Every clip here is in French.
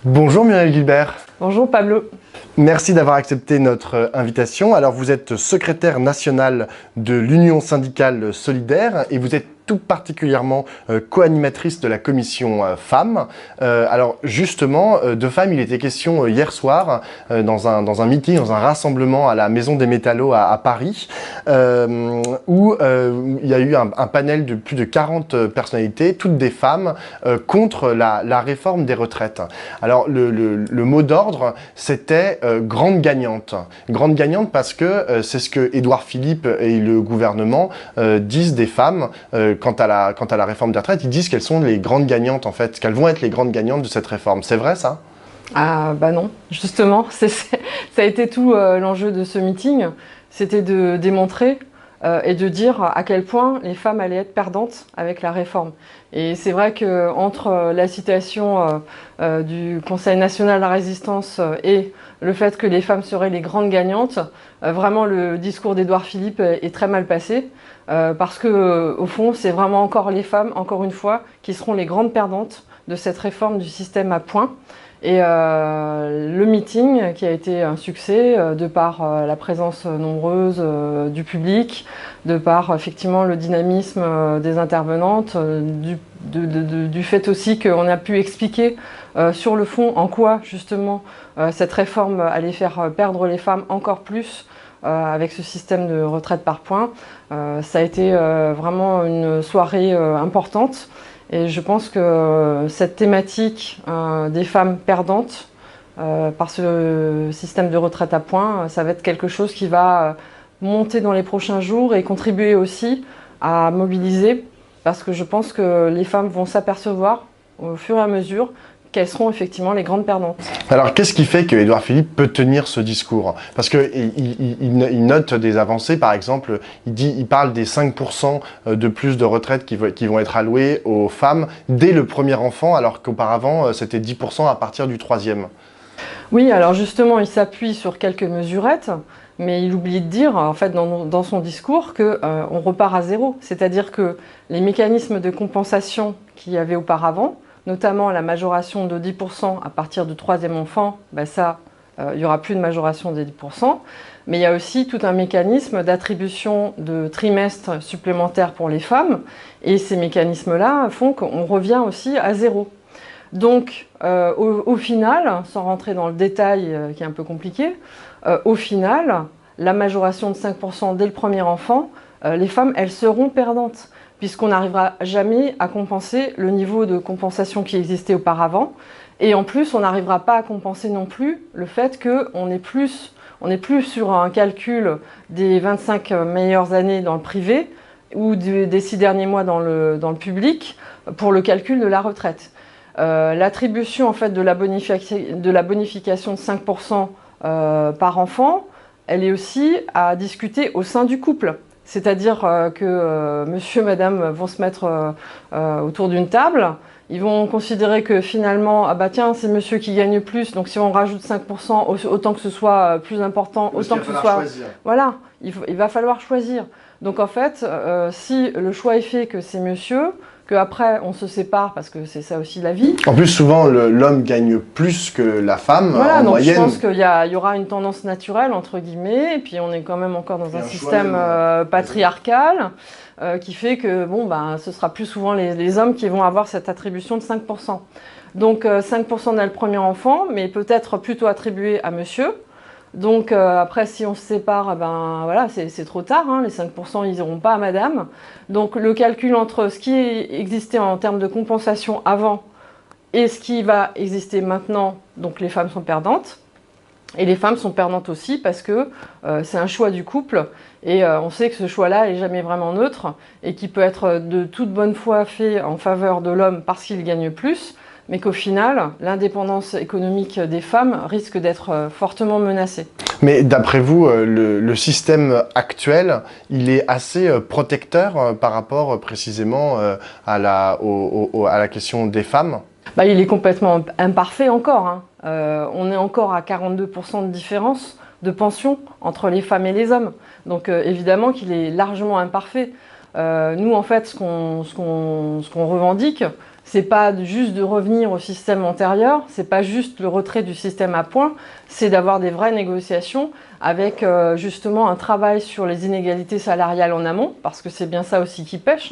Bonjour Muriel Gilbert. Bonjour Pablo. Merci d'avoir accepté notre invitation. Alors vous êtes secrétaire nationale de l'Union syndicale solidaire et vous êtes tout particulièrement co-animatrice de la commission femmes. Alors justement, de femmes, il était question hier soir dans un meeting, dans un rassemblement à la Maison des Métallos à Paris, où il y a eu un panel de plus de 40 personnalités, toutes des femmes, contre la réforme des retraites. Alors le mot d'ordre, c'était grande gagnante. Grande gagnante parce que c'est ce que Édouard Philippe et le gouvernement disent des femmes quant à la réforme des retraites. Ils disent qu'elles sont les grandes gagnantes en fait, qu'elles vont être les grandes gagnantes de cette réforme. C'est vrai ça? Ah bah non, justement, ça a été tout l'enjeu de ce meeting, c'était de démontrer et de dire à quel point les femmes allaient être perdantes avec la réforme. Et c'est vrai qu'entre la citation du Conseil national de la résistance et le fait que les femmes seraient les grandes gagnantes, vraiment le discours d'Édouard Philippe est très mal passé, parce que au fond, c'est vraiment encore les femmes, encore une fois, qui seront les grandes perdantes de cette réforme du système à points. Et le meeting, qui a été un succès de par la présence nombreuse du public, de par effectivement le dynamisme des intervenantes, du fait aussi qu'on a pu expliquer sur le fond en quoi justement cette réforme allait faire perdre les femmes encore plus avec ce système de retraite par points. Ça a été vraiment une soirée importante. Et je pense que cette thématique des femmes perdantes par ce système de retraite à points, ça va être quelque chose qui va monter dans les prochains jours et contribuer aussi à mobiliser, parce que je pense que les femmes vont s'apercevoir au fur et à mesure qu'elles seront effectivement les grandes perdantes. Alors, qu'est-ce qui fait que Édouard Philippe peut tenir ce discours? Parce qu'il note des avancées, par exemple, il parle des 5% de plus de retraites qui vont être allouées aux femmes dès le premier enfant, alors qu'auparavant, c'était 10% à partir du troisième. Oui, alors justement, il s'appuie sur quelques mesurettes, mais il oublie de dire, en fait, dans son discours, qu'on repart à zéro. C'est-à-dire que les mécanismes de compensation qu'il y avait auparavant, notamment la majoration de 10% à partir du troisième enfant, ben ça, il n'y aura plus de majoration des 10%. Mais il y a aussi tout un mécanisme d'attribution de trimestres supplémentaires pour les femmes. Et ces mécanismes-là font qu'on revient aussi à zéro. Donc, au final, sans rentrer dans le détail qui est un peu compliqué, au final, la majoration de 5% dès le premier enfant, les femmes, elles seront perdantes, puisqu'on n'arrivera jamais à compenser le niveau de compensation qui existait auparavant. Et en plus, on n'arrivera pas à compenser non plus le fait qu'on n'est plus sur un calcul des 25 meilleures années dans le privé ou des 6 derniers mois dans le public pour le calcul de la retraite. L'attribution en fait, de la bonification de 5% par enfant, elle est aussi à discuter au sein du couple. C'est-à-dire que monsieur et madame vont se mettre autour d'une table, ils vont considérer que finalement, ah bah tiens, c'est monsieur qui gagne plus, donc si on rajoute 5%, autant que ce soit plus important, autant que ce soit... Choisir. Voilà, il va falloir choisir. Donc en fait, si le choix est fait que c'est monsieur, qu'après on se sépare, parce que c'est ça aussi la vie. En plus, souvent, l'homme gagne plus que la femme, voilà, en donc moyenne. Je pense qu'il y aura une tendance naturelle, entre guillemets, et puis on est quand même encore dans un système patriarcal qui fait que bon, ben, ce sera plus souvent les hommes qui vont avoir cette attribution de 5%. Donc 5% dès le premier enfant, mais peut-être plutôt attribué à monsieur. Donc après, si on se sépare, ben voilà, c'est trop tard, hein, les 5% ils n'iront pas à madame. Donc le calcul entre ce qui existait en termes de compensation avant et ce qui va exister maintenant, donc les femmes sont perdantes. Et les femmes sont perdantes aussi parce que c'est un choix du couple et on sait que ce choix-là n'est jamais vraiment neutre et qui peut être de toute bonne foi fait en faveur de l'homme parce qu'il gagne plus, mais qu'au final, l'indépendance économique des femmes risque d'être fortement menacée. Mais d'après vous, le système actuel, il est assez protecteur par rapport précisément à la question des femmes? Bah, il est complètement imparfait encore, hein. On est encore à 42% de différence de pension entre les femmes et les hommes. Donc évidemment qu'il est largement imparfait. Nous, en fait, ce qu'on revendique, c'est pas juste de revenir au système antérieur, c'est pas juste le retrait du système à points, c'est d'avoir des vraies négociations avec justement un travail sur les inégalités salariales en amont, parce que c'est bien ça aussi qui pêche.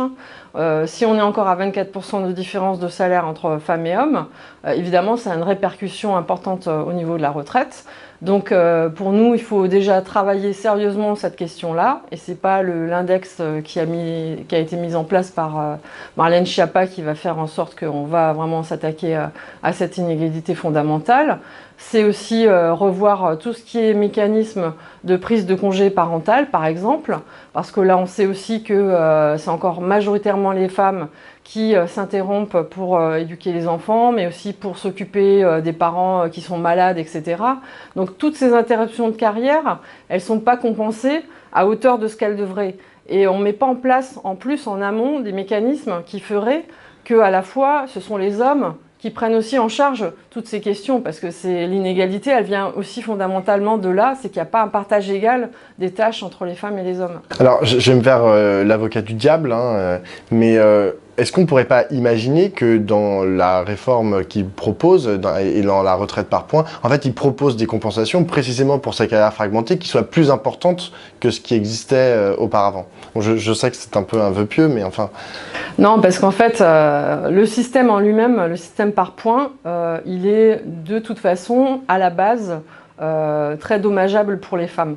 Si on est encore à 24% de différence de salaire entre femmes et hommes, évidemment ça a une répercussion importante au niveau de la retraite. Donc pour nous, il faut déjà travailler sérieusement cette question-là, et c'est pas l'index qui a été mis en place par Marlène Schiappa qui va faire en sorte qu'on va vraiment s'attaquer à cette inégalité fondamentale. C'est aussi revoir tout ce qui est mécanisme de prise de congé parental, par exemple, parce que là, on sait aussi que c'est encore majoritairement les femmes qui s'interrompent pour éduquer les enfants, mais aussi pour s'occuper des parents qui sont malades, etc. Donc toutes ces interruptions de carrière, elles ne sont pas compensées à hauteur de ce qu'elles devraient. Et on ne met pas en place, en plus, en amont, des mécanismes qui feraient qu'à la fois, ce sont les hommes qui prennent aussi en charge toutes ces questions, parce que l'inégalité, elle vient aussi fondamentalement de là, c'est qu'il n'y a pas un partage égal des tâches entre les femmes et les hommes. Alors, je vais me faire l'avocat du diable, mais est-ce qu'on ne pourrait pas imaginer que dans la réforme qu'il propose et dans la retraite par points, en fait, il propose des compensations précisément pour sa carrière fragmentée qui soient plus importantes que ce qui existait auparavant? Bon, je sais que c'est un peu un vœu pieux, mais enfin... Non, parce qu'en fait, le système en lui-même, le système par points, il est de toute façon, à la base, très dommageable pour les femmes.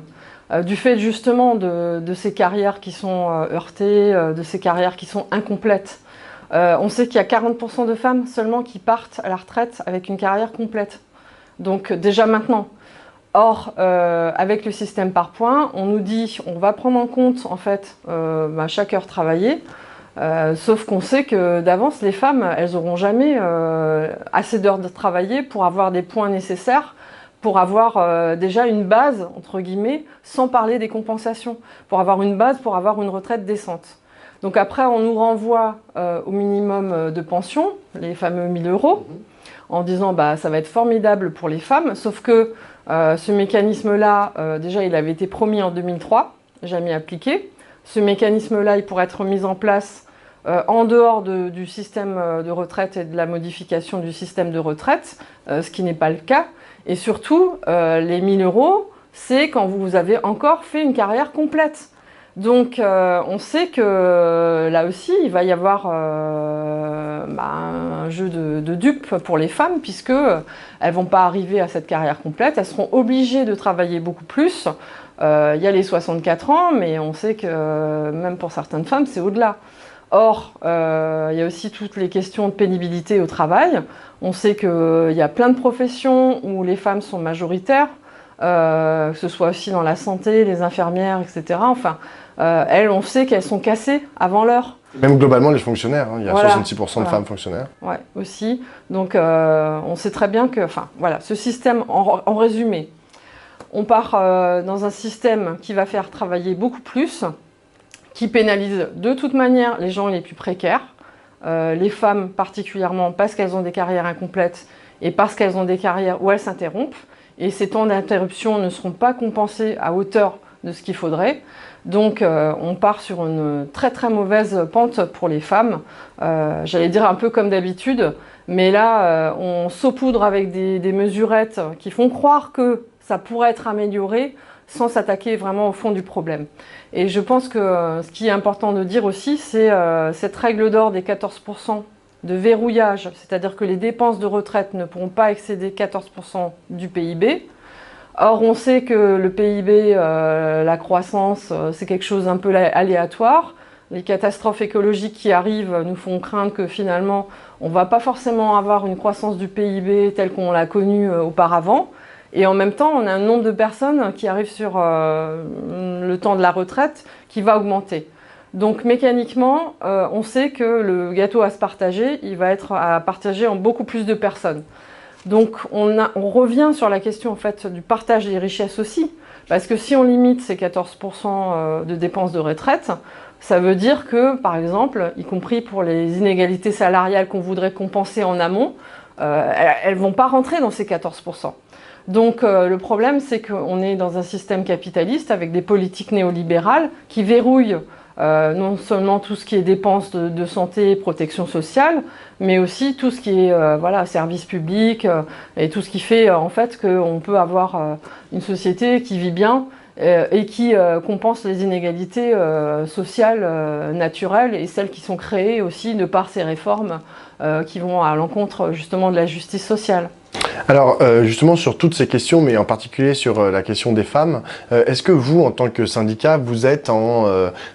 Du fait justement de ces carrières qui sont heurtées, de ces carrières qui sont incomplètes. On sait qu'il y a 40% de femmes seulement qui partent à la retraite avec une carrière complète. Donc déjà maintenant. Or, avec le système par points, on nous dit on va prendre en compte en fait chaque heure travaillée. Sauf qu'on sait que d'avance, les femmes, elles n'auront jamais assez d'heures de travailler pour avoir des points nécessaires, pour avoir déjà une base, entre guillemets, sans parler des compensations, pour avoir une base, pour avoir une retraite décente. Donc après, on nous renvoie au minimum de pension, les fameux 1 000 €, en disant bah, ça va être formidable pour les femmes, sauf que ce mécanisme-là, déjà, il avait été promis en 2003, jamais appliqué. Ce mécanisme-là, il pourrait être mis en place en dehors du système de retraite et de la modification du système de retraite, ce qui n'est pas le cas. Et surtout, les 1 000 €, c'est quand vous avez encore fait une carrière complète. Donc on sait que là aussi, il va y avoir un jeu de dupes pour les femmes, puisque elles ne vont pas arriver à cette carrière complète, elles seront obligées de travailler beaucoup plus. Il y a les 64 ans, mais on sait que même pour certaines femmes, c'est au-delà. Or, il y a aussi toutes les questions de pénibilité au travail. On sait qu'il y a plein de professions où les femmes sont majoritaires, que ce soit aussi dans la santé, les infirmières, etc. Enfin, elles, on sait qu'elles sont cassées avant l'heure. Même globalement, les fonctionnaires, il y a voilà, 66% de femmes fonctionnaires. Oui, aussi. Donc, on sait très bien que, enfin, voilà, ce système, en résumé, on part dans un système qui va faire travailler beaucoup plus, qui pénalise de toute manière les gens les plus précaires, les femmes particulièrement parce qu'elles ont des carrières incomplètes et parce qu'elles ont des carrières où elles s'interrompent. Et ces temps d'interruption ne seront pas compensés à hauteur de ce qu'il faudrait. Donc on part sur une très très mauvaise pente pour les femmes. J'allais dire un peu comme d'habitude, mais là on saupoudre avec des mesurettes qui font croire que ça pourrait être amélioré sans s'attaquer vraiment au fond du problème. Et je pense que ce qui est important de dire aussi, c'est cette règle d'or des 14% de verrouillage, c'est-à-dire que les dépenses de retraite ne pourront pas excéder 14% du PIB. Or, on sait que le PIB, la croissance, c'est quelque chose un peu aléatoire. Les catastrophes écologiques qui arrivent nous font craindre que finalement, on ne va pas forcément avoir une croissance du PIB telle qu'on l'a connue auparavant. Et en même temps, on a un nombre de personnes qui arrivent sur le temps de la retraite qui va augmenter. Donc mécaniquement, on sait que le gâteau à se partager, il va être à partager en beaucoup plus de personnes. Donc on revient sur la question en fait, du partage des richesses aussi, parce que si on limite ces 14% de dépenses de retraite, ça veut dire que, par exemple, y compris pour les inégalités salariales qu'on voudrait compenser en amont, elles ne vont pas rentrer dans ces 14%. Donc le problème, c'est qu'on est dans un système capitaliste avec des politiques néolibérales qui verrouillent non seulement tout ce qui est dépenses de santé et protection sociale, mais aussi tout ce qui est voilà, service public et tout ce qui fait en fait qu'on peut avoir une société qui vit bien et qui compense les inégalités sociales naturelles et celles qui sont créées aussi de par ces réformes qui vont à l'encontre justement de la justice sociale. Alors justement sur toutes ces questions, mais en particulier sur la question des femmes, est-ce que vous, en tant que syndicat, vous êtes en,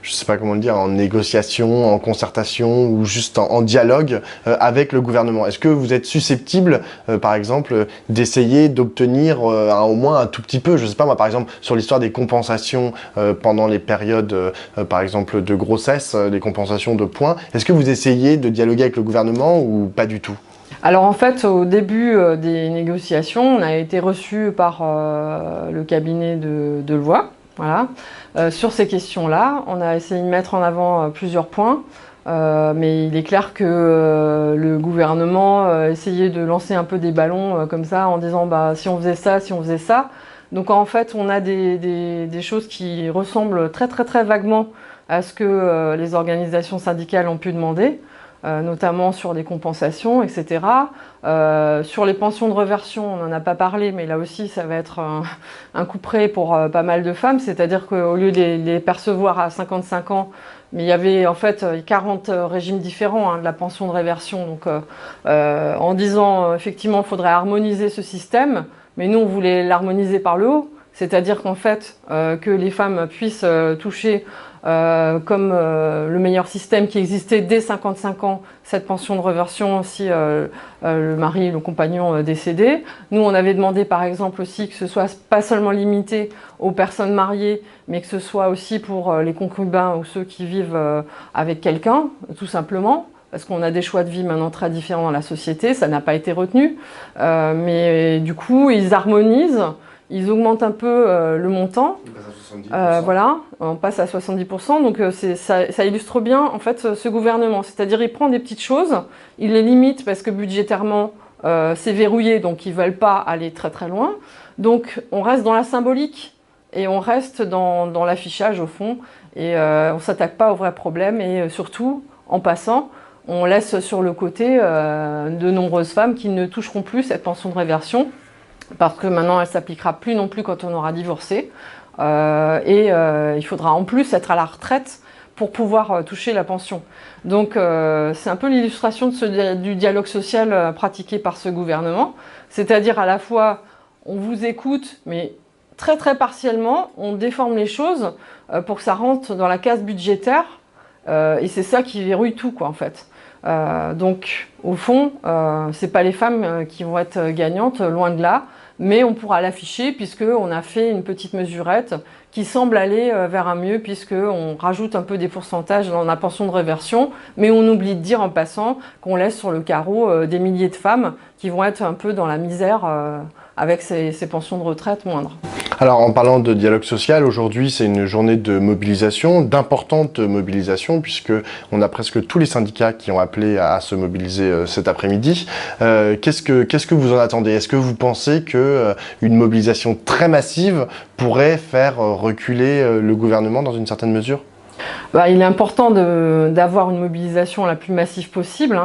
je sais pas comment le dire, en négociation, en concertation ou juste en dialogue avec le gouvernement? Est-ce que vous êtes susceptible, par exemple, d'essayer d'obtenir au moins un tout petit peu, je sais pas moi, par exemple, sur l'histoire des compensations pendant les périodes, par exemple, de grossesse, des compensations de points, est-ce que vous essayez de dialoguer avec le gouvernement ou pas du tout? Alors en fait, au début des négociations, on a été reçu par le cabinet de loi, voilà. Sur ces questions-là, on a essayé de mettre en avant plusieurs points, mais il est clair que le gouvernement essayait de lancer un peu des ballons comme ça, en disant bah, si on faisait ça, si on faisait ça. Donc en fait, on a des choses qui ressemblent très très très vaguement à ce que les organisations syndicales ont pu demander. Notamment sur les compensations, etc. Sur les pensions de réversion, on n'en a pas parlé, mais là aussi, ça va être un coup près pour pas mal de femmes. C'est-à-dire qu'au lieu de les percevoir à 55 ans, mais il y avait en fait 40 régimes différents de la pension de réversion. Donc, en disant, effectivement, il faudrait harmoniser ce système, mais nous, on voulait l'harmoniser par le haut. C'est-à-dire qu'en fait, que les femmes puissent toucher comme le meilleur système qui existait dès 55 ans, cette pension de réversion si le mari et le compagnon décédé. Nous, on avait demandé par exemple aussi que ce soit pas seulement limité aux personnes mariées, mais que ce soit aussi pour les concubins ou ceux qui vivent avec quelqu'un, tout simplement. Parce qu'on a des choix de vie maintenant très différents dans la société, ça n'a pas été retenu. Mais du coup, ils harmonisent. Ils augmentent un peu le montant, voilà, on passe à 70%, donc ça illustre bien en fait ce gouvernement, c'est-à-dire il prend des petites choses, il les limite parce que budgétairement c'est verrouillé, donc ils ne veulent pas aller très très loin, donc on reste dans la symbolique et on reste dans l'affichage au fond, et on ne s'attaque pas aux vrais problèmes, et surtout en passant, on laisse sur le côté de nombreuses femmes qui ne toucheront plus cette pension de réversion, parce que maintenant elle ne s'appliquera plus non plus quand on aura divorcé. Il faudra en plus être à la retraite pour pouvoir toucher la pension. Donc c'est un peu l'illustration du dialogue social pratiqué par ce gouvernement. C'est-à-dire à la fois on vous écoute, mais très très partiellement, on déforme les choses pour que ça rentre dans la case budgétaire. Et c'est ça qui verrouille tout, quoi, en fait. Donc au fond, c'est pas les femmes qui vont être gagnantes, loin de là. Mais on pourra l'afficher puisqu'on a fait une petite mesurette qui semble aller vers un mieux, puisqu'on rajoute un peu des pourcentages dans la pension de réversion, mais on oublie de dire en passant qu'on laisse sur le carreau des milliers de femmes qui vont être un peu dans la misère avec ces pensions de retraite moindres. Alors en parlant de dialogue social, aujourd'hui c'est une journée de mobilisation, d'importante mobilisation, puisque on a presque tous les syndicats qui ont appelé à se mobiliser cet après-midi. Qu'est-ce que vous en attendez? Est-ce que vous pensez que une mobilisation très massive pourrait faire reculer le gouvernement dans une certaine mesure? Il est important d'avoir une mobilisation la plus massive possible.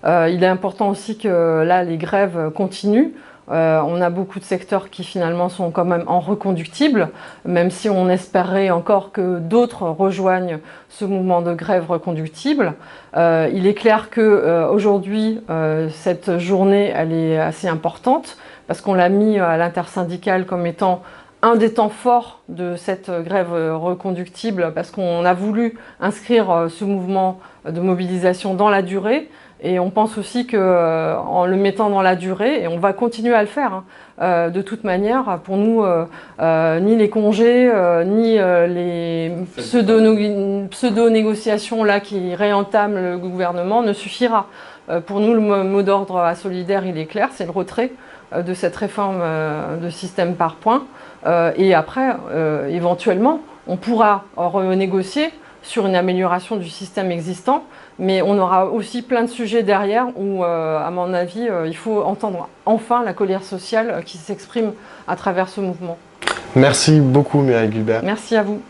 Il est important aussi que là les grèves continuent. On a beaucoup de secteurs qui finalement sont quand même en reconductible, même si on espérait encore que d'autres rejoignent ce mouvement de grève reconductible. Il est clair qu'aujourd'hui, cette journée, elle est assez importante, parce qu'on l'a mis à l'intersyndicale comme étant un des temps forts de cette grève reconductible, parce qu'on a voulu inscrire ce mouvement de mobilisation dans la durée. Et on pense aussi qu'en le mettant dans la durée, et on va continuer à le faire, de toute manière, pour nous, ni les congés, ni les pseudo-négociations là qui réentament le gouvernement ne suffira. Pour nous, le mot d'ordre à Solidaire, il est clair, c'est le retrait de cette réforme de système par points. Et après, éventuellement, on pourra renégocier sur une amélioration du système existant, mais on aura aussi plein de sujets derrière où, à mon avis, il faut entendre enfin la colère sociale qui s'exprime à travers ce mouvement. Merci beaucoup, Mireille Gulbert. Merci à vous.